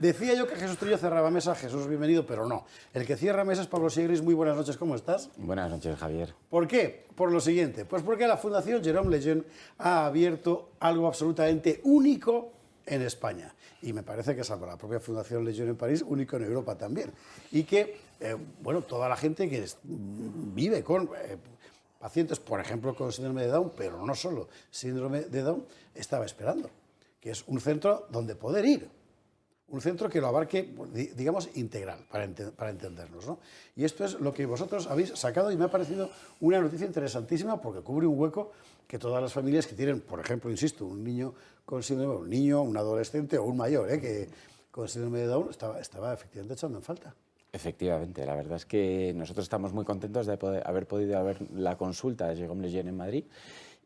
Decía yo que Jesús Trillo cerraba mesa, Jesús, bienvenido, pero no. El que cierra mesa es Pablo Sigris. Muy buenas noches, ¿cómo estás? Buenas noches, Javier. ¿Por qué? Por lo siguiente, pues porque la Fundación Jérôme Lejeune ha abierto algo absolutamente único en España. Y me parece que, salvo la propia Fundación Lejeune en París, único en Europa también. Y que, bueno, toda la gente que vive con pacientes, por ejemplo, con síndrome de Down, pero no solo síndrome de Down, estaba esperando. Que es un centro donde poder ir. Un centro que lo abarque, digamos, integral, para entendernos, ¿no? Y esto es lo que vosotros habéis sacado y me ha parecido una noticia interesantísima porque cubre un hueco que todas las familias que tienen, por ejemplo, insisto, un niño con síndrome, un niño, un adolescente o un mayor, que con síndrome de Down estaba efectivamente echando en falta. Efectivamente, la verdad es que nosotros estamos muy contentos de haber podido ver la consulta de Jérôme Lejeune en Madrid.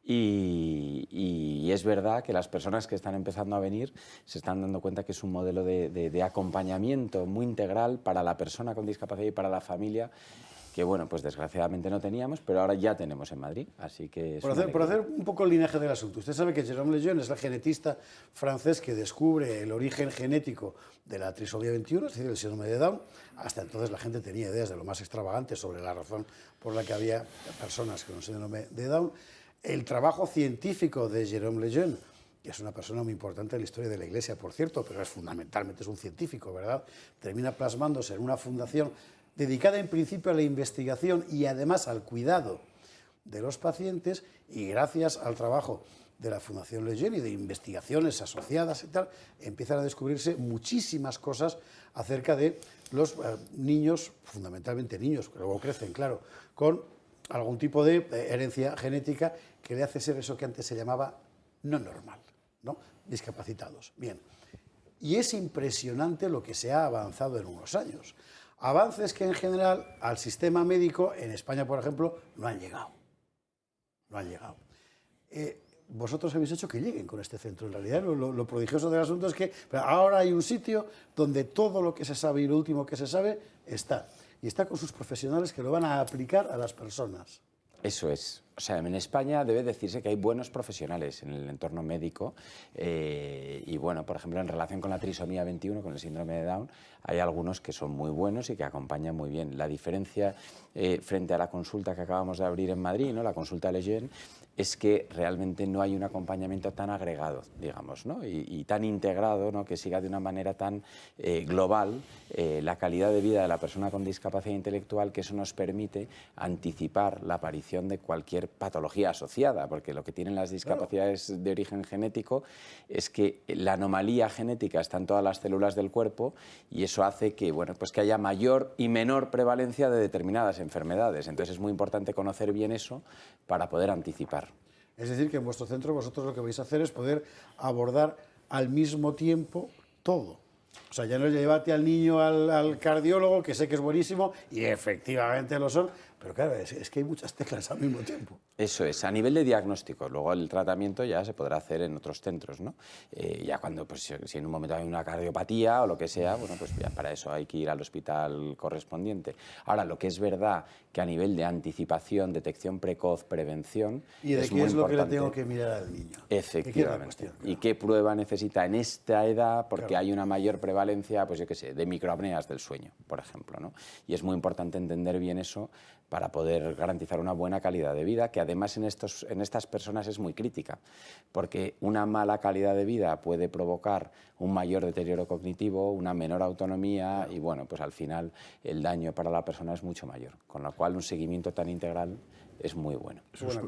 Y es verdad que las personas que están empezando a venir se están dando cuenta que es un modelo de acompañamiento muy integral para la persona con discapacidad y para la familia que, bueno, pues desgraciadamente no teníamos, pero ahora ya tenemos en Madrid, así que... Por hacer un poco el linaje del asunto, usted sabe que Jérôme Lejeune es el genetista francés que descubre el origen genético de la trisomía 21, es decir, el síndrome de Down. Hasta entonces la gente tenía ideas de lo más extravagantes sobre la razón por la que había personas con síndrome de Down. El trabajo científico de Jérôme Lejeune, que es una persona muy importante en la historia de la Iglesia, por cierto, pero fundamentalmente es un científico, ¿verdad?, termina plasmándose en una fundación dedicada en principio a la investigación y además al cuidado de los pacientes, y gracias al trabajo de la Fundación Lejeune y de investigaciones asociadas y tal, empiezan a descubrirse muchísimas cosas acerca de los niños, fundamentalmente niños, que luego crecen, claro, con algún tipo de herencia genética que le hace ser eso que antes se llamaba no normal, ¿no? Discapacitados. Bien. Y es impresionante lo que se ha avanzado en unos años. Avances que en general al sistema médico, en España, por ejemplo, no han llegado. No han llegado. Vosotros habéis hecho que lleguen con este centro. En realidad, lo prodigioso del asunto es que ahora hay un sitio donde todo lo que se sabe y lo último que se sabe está. Y está con sus profesionales que lo van a aplicar a las personas. Eso es. O sea, en España debe decirse que hay buenos profesionales en el entorno médico y, bueno, por ejemplo, en relación con la trisomía 21, con el síndrome de Down, hay algunos que son muy buenos y que acompañan muy bien. La diferencia frente a la consulta que acabamos de abrir en Madrid, ¿no?, la consulta Lejeune, es que realmente no hay un acompañamiento tan agregado, digamos, ¿no?, y tan integrado, ¿no?, que siga de una manera tan global la calidad de vida de la persona con discapacidad intelectual, que eso nos permite anticipar la aparición de cualquier patología asociada, porque lo que tienen las discapacidades de origen genético es que la anomalía genética está en todas las células del cuerpo y eso hace que, bueno, pues que haya mayor y menor prevalencia de determinadas enfermedades. Entonces es muy importante conocer bien eso para poder anticipar. Es decir, que en vuestro centro vosotros lo que vais a hacer es poder abordar al mismo tiempo todo. O sea, ya no llevate al niño al cardiólogo, que sé que es buenísimo, y efectivamente lo son, pero claro, es que hay muchas teclas al mismo tiempo. Eso es, a nivel de diagnóstico. Luego el tratamiento ya se podrá hacer en otros centros, ¿no? Ya cuando, pues, si en un momento hay una cardiopatía o lo que sea, bueno, pues ya para eso hay que ir al hospital correspondiente. Ahora, lo que es verdad que a nivel de anticipación, detección precoz, prevención, ¿Y de es qué muy es lo que le importante. tengo que mirar al niño? Efectivamente. ¿Y qué prueba necesita en esta edad? Porque claro, hay una mayor prevalencia, pues yo qué sé, de microapneas del sueño, por ejemplo, ¿no? Y es muy importante entender bien eso para poder garantizar una buena calidad de vida, que además en estas personas es muy crítica, porque una mala calidad de vida puede provocar un mayor deterioro cognitivo, una menor autonomía y, bueno, pues al final el daño para la persona es mucho mayor, con lo cual un seguimiento tan integral es muy bueno.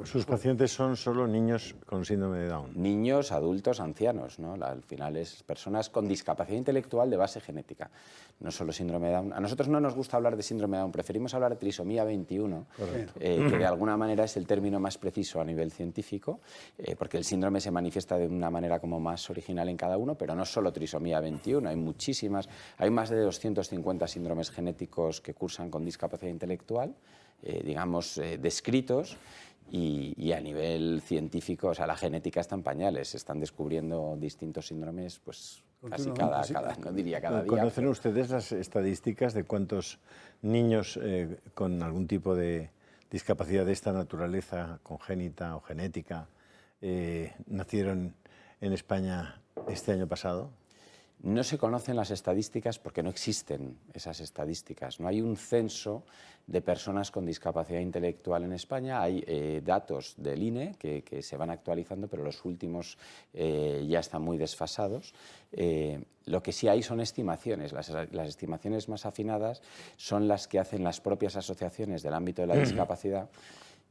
Sus pacientes son solo niños con síndrome de Down. Niños, adultos, ancianos, ¿no? Al final es personas con discapacidad intelectual de base genética, no solo síndrome de Down. A nosotros no nos gusta hablar de síndrome de Down, preferimos hablar de trisomía 21, que de alguna manera es el término más preciso a nivel científico, porque el síndrome se manifiesta de una manera como más original en cada uno, pero no solo trisomía 21, hay muchísimas, hay más de 250 síndromes genéticos que cursan con discapacidad intelectual, digamos, descritos, y a nivel científico, o sea, la genética está en pañales, se están descubriendo distintos síndromes, pues casi no diría cada día. ¿Conocen ustedes las estadísticas de cuántos niños con algún tipo de discapacidad de esta naturaleza, congénita o genética, nacieron en España este año pasado? No se conocen las estadísticas porque no existen esas estadísticas. No hay un censo de personas con discapacidad intelectual en España. Hay datos del INE que se van actualizando, pero los últimos ya están muy desfasados. Lo que sí hay son estimaciones. Las estimaciones más afinadas son las que hacen las propias asociaciones del ámbito de la discapacidad.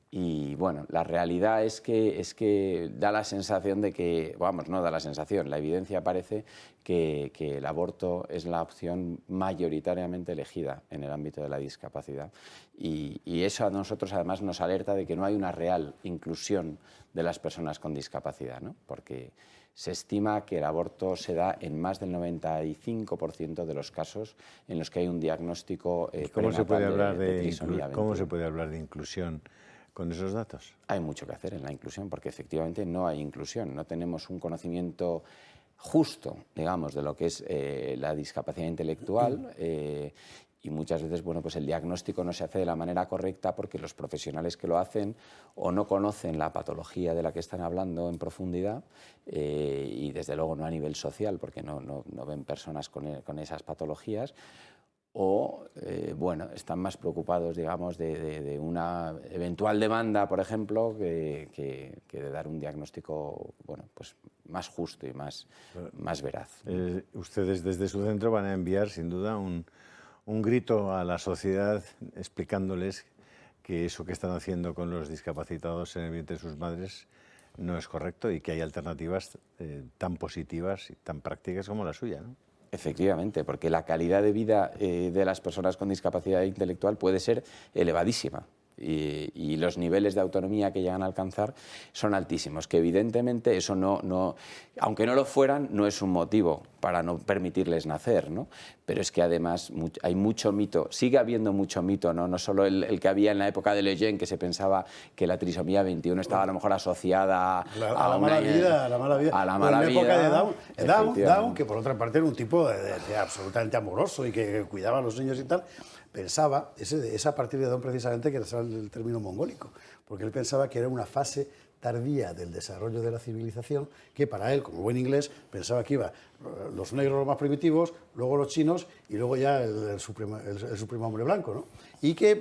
Y bueno, la realidad es que da la sensación de que, vamos, no da la sensación, la evidencia parece que el aborto es la opción mayoritariamente elegida en el ámbito de la discapacidad. Y eso a nosotros además nos alerta de que no hay una real inclusión de las personas con discapacidad, ¿no? Porque se estima que el aborto se da en más del 95% de los casos en los que hay un diagnóstico prenatal de trisomía 21. ¿Cómo se puede hablar de inclusión con esos datos? Hay mucho que hacer en la inclusión, porque efectivamente no hay inclusión, no tenemos un conocimiento justo, digamos, de lo que es la discapacidad intelectual y muchas veces, bueno, pues el diagnóstico no se hace de la manera correcta porque los profesionales que lo hacen o no conocen la patología de la que están hablando en profundidad y desde luego no a nivel social, porque no ven personas con esas patologías, o bueno, están más preocupados, digamos, de una eventual demanda, por ejemplo, que de dar un diagnóstico, bueno, pues más justo y más veraz. Ustedes desde su centro van a enviar, sin duda, un grito a la sociedad explicándoles que eso que están haciendo con los discapacitados en el vientre de sus madres no es correcto y que hay alternativas tan positivas y tan prácticas como la suya, ¿no? Efectivamente, porque la calidad de vida de las personas con discapacidad intelectual puede ser elevadísima y los niveles de autonomía que llegan a alcanzar son altísimos, que evidentemente eso aunque no lo fueran, no es un motivo para no permitirles nacer, ¿no? Pero es que además hay mucho mito, sigue habiendo mucho mito, no solo el que había en la época de Lejeune, que se pensaba que la trisomía 21 estaba a lo mejor asociada a la mala vida. A la mala vida. En la época de Down, que por otra parte era un tipo absolutamente amoroso y que cuidaba a los niños y tal, pensaba, es a partir de Down precisamente que sale el término mongólico, porque él pensaba que era una fase tardía del desarrollo de la civilización, que para él, como buen inglés, pensaba que iba los negros los más primitivos, luego los chinos y luego ya el supremo hombre blanco, ¿no? Y que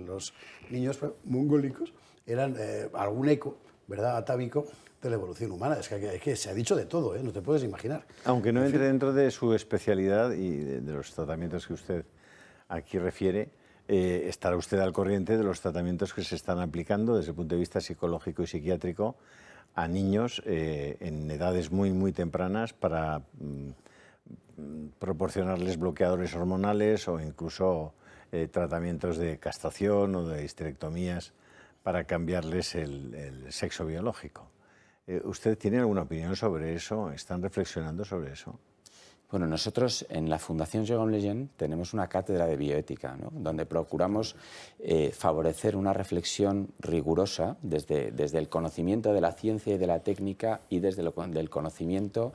los niños mongólicos eran algún eco, ¿verdad?, atávico de la evolución humana. Es que se ha dicho de todo, no te puedes imaginar. Aunque no entre dentro de su especialidad y de los tratamientos que usted aquí refiere, estará usted al corriente de los tratamientos que se están aplicando desde el punto de vista psicológico y psiquiátrico a niños en edades muy, muy tempranas para proporcionarles bloqueadores hormonales o incluso tratamientos de castración o de histerectomías para cambiarles el sexo biológico. ¿Usted tiene alguna opinión sobre eso? ¿Están reflexionando sobre eso? Bueno, nosotros en la Fundación Jérôme Lejeune tenemos una cátedra de bioética, ¿no?, donde procuramos favorecer una reflexión rigurosa desde el conocimiento de la ciencia y de la técnica y desde el conocimiento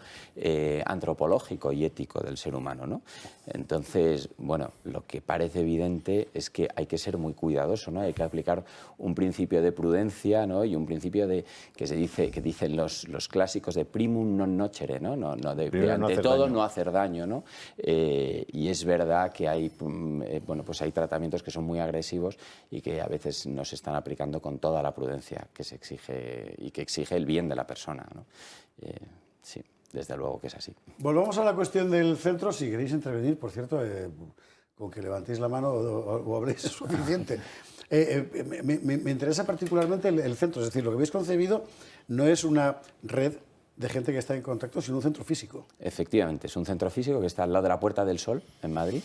antropológico y ético del ser humano, ¿no? Entonces, bueno, lo que parece evidente es que hay que ser muy cuidadoso, ¿no? Hay que aplicar un principio de prudencia, ¿no?, y un principio que dicen los clásicos de primum non nocere, ¿no? Ante todo no hacer daño, ¿no? Y es verdad que hay, bueno, pues hay tratamientos que son muy agresivos y que a veces no se están aplicando con toda la prudencia que se exige y que exige el bien de la persona, ¿no? Sí, desde luego que es así. Volvamos a la cuestión del centro, si queréis intervenir, por cierto, con que levantéis la mano o habléis es suficiente. Me interesa particularmente el centro, es decir, lo que habéis concebido no es una red de gente que está en contacto, sino un centro físico. Efectivamente, es un centro físico que está al lado de la Puerta del Sol, en Madrid,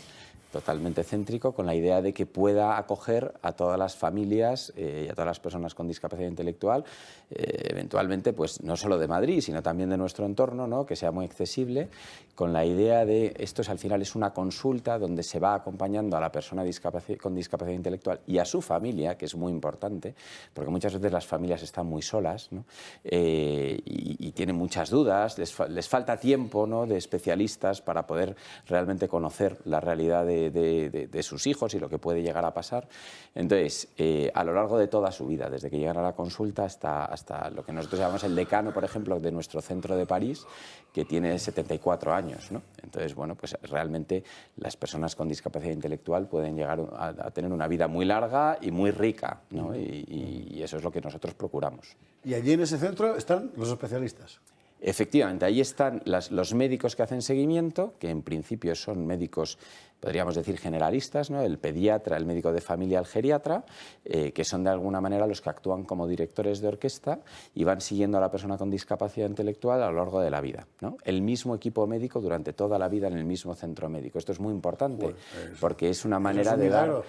totalmente céntrico, con la idea de que pueda acoger a todas las familias y a todas las personas con discapacidad intelectual, eventualmente, pues no solo de Madrid, sino también de nuestro entorno, ¿no?, que sea muy accesible, con la idea de, esto al final es una consulta donde se va acompañando a la persona con discapacidad intelectual y a su familia, que es muy importante, porque muchas veces las familias están muy solas, ¿no?, y tienen muchas dudas, les falta tiempo, ¿no?, de especialistas para poder realmente conocer la realidad de sus hijos y lo que puede llegar a pasar. Entonces, a lo largo de toda su vida, desde que llegan a la consulta hasta lo que nosotros llamamos el decano, por ejemplo, de nuestro centro de París, que tiene 74 años, ¿no? Entonces, bueno, pues realmente las personas con discapacidad intelectual pueden llegar a tener una vida muy larga y muy rica, ¿no? Y eso es lo que nosotros procuramos. Y allí en ese centro están los especialistas. Efectivamente, ahí están los médicos que hacen seguimiento, que en principio son médicos, podríamos decir, generalistas, ¿no? El pediatra, el médico de familia, el geriatra, que son de alguna manera los que actúan como directores de orquesta y van siguiendo a la persona con discapacidad intelectual a lo largo de la vida, ¿no? El mismo equipo médico durante toda la vida en el mismo centro médico. Esto es muy importante porque es una manera de dar...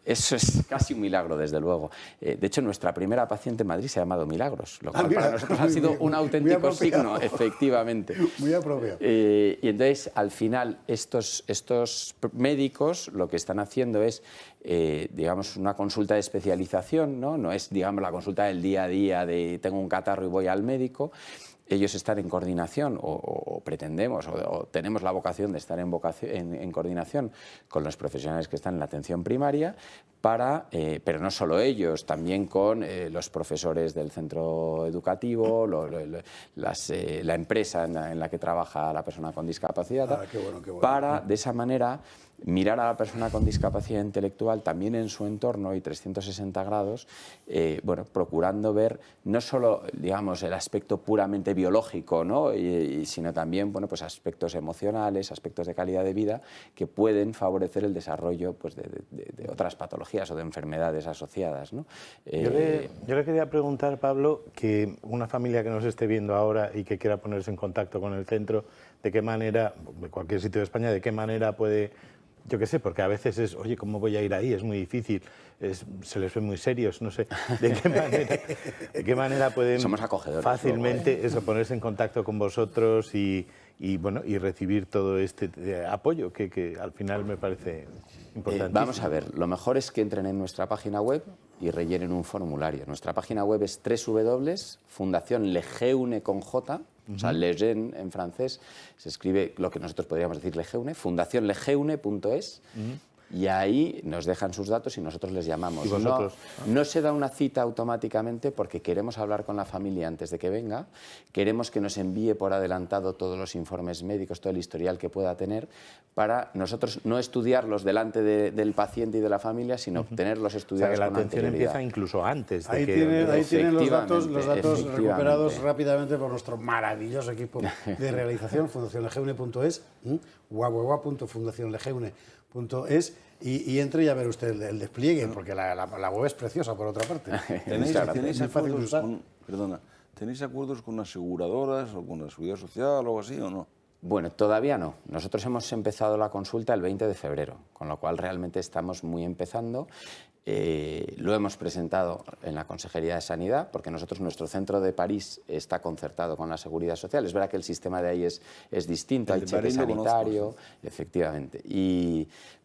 Eso es casi un milagro, desde luego. De hecho, nuestra primera paciente en Madrid se ha llamado Milagros, lo cual para nosotros ha sido un auténtico signo, efectivamente. Muy apropiado. Y entonces, al final, estos médicos lo que están haciendo es, digamos, una consulta de especialización, ¿no? No es, digamos, la consulta del día a día de tengo un catarro y voy al médico. Ellos están en coordinación, o pretendemos, o tenemos la vocación de estar en coordinación con los profesionales que están en la atención primaria, pero no solo ellos, también con los profesores del centro educativo, la empresa en la que trabaja la persona con discapacidad, qué bueno. para, de esa manera, mirar a la persona con discapacidad intelectual también en su entorno y 360 grados, bueno, procurando ver no solo, digamos, el aspecto puramente biológico, ¿no?, sino también, bueno, pues aspectos emocionales, aspectos de calidad de vida que pueden favorecer el desarrollo, pues, de otras patologías o de enfermedades asociadas, ¿no? Yo le quería preguntar, Pablo, que una familia que nos esté viendo ahora y que quiera ponerse en contacto con el centro, ¿de qué manera, de cualquier sitio de España, de qué manera puede... Yo qué sé, porque a veces es, oye, ¿cómo voy a ir ahí? Es muy difícil, se les ve muy serios, no sé. ¿De qué manera pueden Somos acogedores, fácilmente ponerse en contacto con vosotros y recibir todo este apoyo que al final me parece importantísimo? Vamos a ver, lo mejor es que entren en nuestra página web y rellenen un formulario. Nuestra página web es www.fundacionlejeune con J, o sea, Lejeune en francés, se escribe lo que nosotros podríamos decir Lejeune, fundacionlejeune.es, y ahí nos dejan sus datos y nosotros les llamamos. ¿Y vosotros? No se da una cita automáticamente porque queremos hablar con la familia antes de que venga, queremos que nos envíe por adelantado todos los informes médicos, todo el historial que pueda tener, para nosotros no estudiarlos delante del paciente y de la familia, sino tenerlos estudiados con anterioridad. O sea, que la atención empieza incluso antes de Ahí que... tienen los datos recuperados rápidamente por nuestro maravilloso equipo de realización, fundacionlejeune.es, fundacionlejeune.es, y entre y a ver usted el despliegue, porque la web es preciosa, por otra parte. ¿Tenéis acuerdos con aseguradoras o con la Seguridad Social o algo así o no? Bueno, todavía no. Nosotros hemos empezado la consulta el 20 de febrero, con lo cual realmente estamos muy empezando. Lo hemos presentado en la Consejería de Sanidad, porque nuestro centro de París está concertado con la Seguridad Social. Es verdad que el sistema de ahí es distinto, hay cheque sanitario, efectivamente.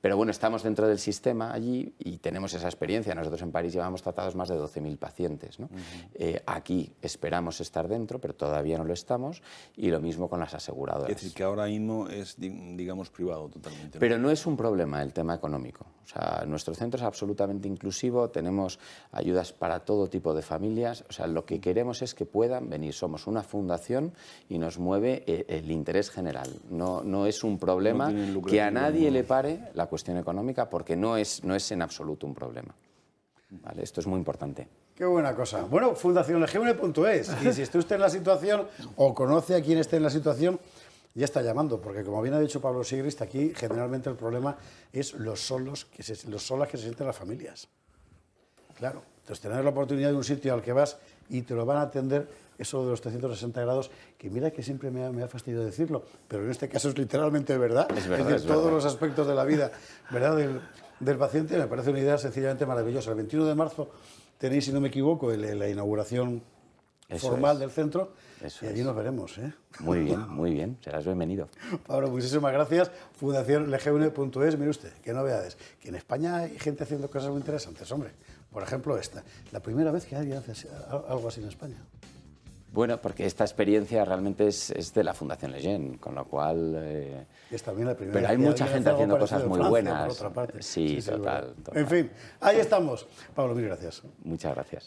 Pero bueno, estamos dentro del sistema allí y tenemos esa experiencia. Nosotros en París llevamos tratados más de 12.000 pacientes, ¿no? Aquí esperamos estar dentro, pero todavía no lo estamos, y lo mismo con las aseguradoras. Es decir, que ahora mismo es, digamos, privado totalmente, ¿no? Pero no es un problema el tema económico. O sea, nuestro centro es absolutamente inclusivo, tenemos ayudas para todo tipo de familias. O sea, lo que queremos es que puedan venir. Somos una fundación y nos mueve el interés general. No es un problema que a nadie le pare la cuestión económica, porque no es en absoluto un problema. ¿Vale? Esto es muy importante. Qué buena cosa. Bueno, fundacionlejeune.es. Y si esté usted en la situación o conoce a quien esté en la situación, ya está llamando, porque como bien ha dicho Pablo Sigrist, aquí generalmente el problema es los solas que se sienten las familias. Claro, entonces tener la oportunidad de un sitio al que vas y te lo van a atender, eso de los 360 grados, que mira que siempre me ha fastidiado decirlo, pero en este caso es literalmente verdad. Es verdad, decir, todos los aspectos de la vida, ¿verdad?, del paciente, me parece una idea sencillamente maravillosa. El 21 de marzo tenéis, si no me equivoco, la inauguración formal del centro, y allí nos veremos, ¿eh? Muy bien, serás bienvenido. Pablo, muchísimas gracias. fundacionlejeune.es, mire usted, qué novedades. Que en España hay gente haciendo cosas muy interesantes, hombre. Por ejemplo, esta. La primera vez que alguien hace algo así en España. Bueno, porque esta experiencia realmente es de la Fundación Lejeune, con lo cual... Es también la primera pero vez hay que mucha alguien gente hace algo haciendo cosas parecido en muy Francia, buenas. por otra parte. Sí, ¿verdad? total. En fin, ahí estamos. Pablo, mil gracias. Muchas gracias.